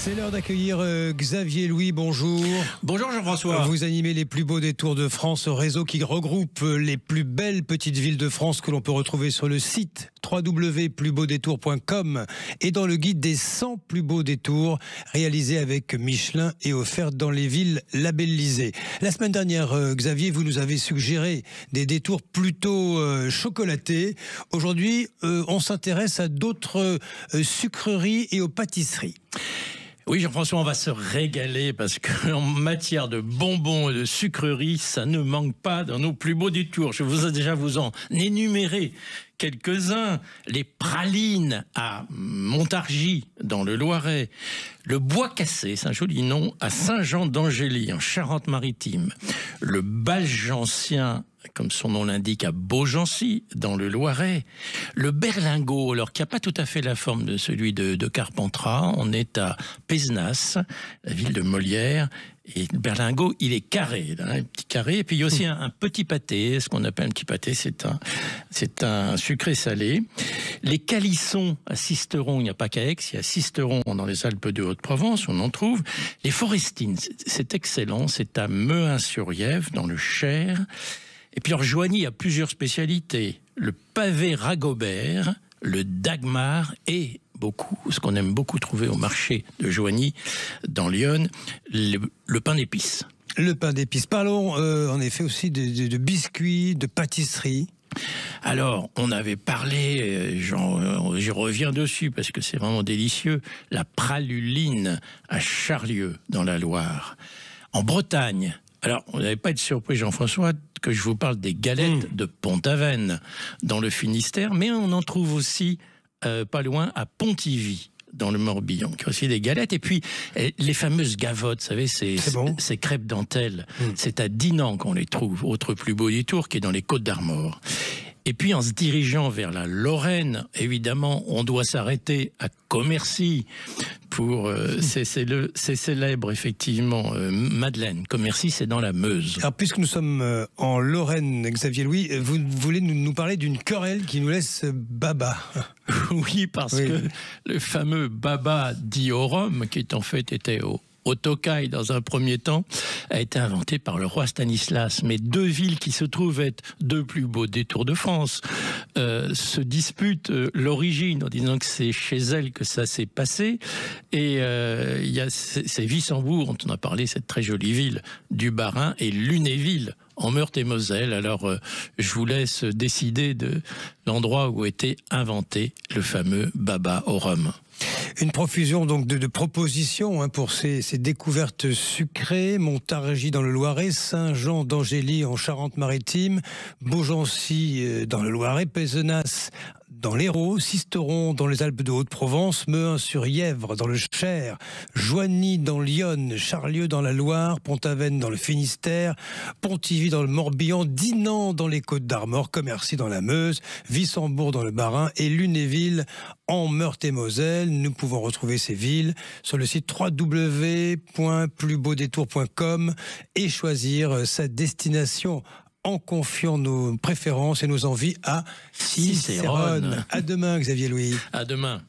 C'est l'heure d'accueillir Xavier Louis, bonjour. Bonjour Jean-François. Vous animez les plus beaux détours de France, réseau qui regroupe les plus belles petites villes de France que l'on peut retrouver sur le site www.plusbeaudétours.com et dans le guide des 100 plus beaux détours réalisé avec Michelin et offert dans les villes labellisées. La semaine dernière, Xavier, vous nous avez suggéré des détours plutôt chocolatés. Aujourd'hui, on s'intéresse à d'autres sucreries et aux pâtisseries. Oui, Jean-François, on va se régaler parce qu'en matière de bonbons et de sucreries, ça ne manque pas dans nos plus beaux détours. Je vous ai déjà vous en énuméré quelques-uns. Les pralines à Montargis, dans le Loiret. Le Bois Cassé, c'est un joli nom, à Saint-Jean-d'Angély, en Charente-Maritime. Le Balgencien, comme son nom l'indique, à Beaugency, dans le Loiret. Le berlingot, alors qui n'a pas tout à fait la forme de celui de Carpentras. On est à Pézenas, la ville de Molière. Et le berlingot, il est carré, un petit carré. Et puis il y a aussi un petit pâté. Ce qu'on appelle un petit pâté, c'est un sucré salé. Les calissons à Sisteron, il n'y a pas qu'à Aix, il y a Sisteron dans les Alpes de Haute-Provence, on en trouve. Les forestines, c'est excellent, c'est à Mehun-sur-Yèvre, dans le Cher. Et puis, Joigny a plusieurs spécialités. Le pavé Ragobert, le Dagmar et ce qu'on aime beaucoup trouver au marché de Joigny, dans l'Yonne, le pain d'épices. Le pain d'épices. Parlons en effet aussi de biscuits, de pâtisseries. Alors, on avait parlé, j'y reviens dessus parce que c'est vraiment délicieux, la praluline à Charlieu, dans la Loire. En Bretagne, alors, vous n'allez pas être surpris, Jean-François, que je vous parle des galettes de Pont-Aven, dans le Finistère, mais on en trouve aussi pas loin à Pontivy, dans le Morbihan, qui a aussi des galettes. Et puis, les fameuses gavottes, vous savez, ces crêpes dentelles, c'est à Dinan qu'on les trouve, autre plus beau détour, qui est dans les Côtes-d'Armor. Et puis, en se dirigeant vers la Lorraine, évidemment, on doit s'arrêter à Commercy pour ces célèbres, effectivement, madeleines. Commercy, c'est dans la Meuse. Alors, puisque nous sommes en Lorraine, Xavier Louis, vous voulez nous parler d'une querelle qui nous laisse baba. Oui, parce que le fameux baba dit au rhum, qui en fait était au Tokaï dans un premier temps, a été inventé par le roi Stanislas. Mais deux villes qui se trouvent être deux plus beaux détours de France se disputent l'origine en disant que c'est chez elles que ça s'est passé. Et il y a c'est Wissembourg, dont on a parlé, cette très jolie ville du Bas-Rhin, et Lunéville, en Meurthe-et-Moselle. Alors, je vous laisse décider de l'endroit où a été inventé le fameux baba au rhum. Une profusion donc de propositions pour ces découvertes sucrées. Montargis dans le Loiret, Saint-Jean-d'Angély en Charente-Maritime, Beaugency dans le Loiret, Pézenas dans l'Hérault, Sisteron dans les Alpes de Haute-Provence, Mehun-sur-Yèvre dans le Cher, Joigny dans l'Yonne, Charlieu dans la Loire, Pont-Aven dans le Finistère, Pontivy dans le Morbihan, Dinan dans les Côtes-d'Armor, Commercy dans la Meuse, Wissembourg dans le Bas-Rhin et Lunéville en Meurthe-et-Moselle. Nous pouvons retrouver ces villes sur le site www.plusbeaudétours.com et choisir sa destination en confiant nos préférences et nos envies à Cicérone. À demain, Xavier Louis. À demain.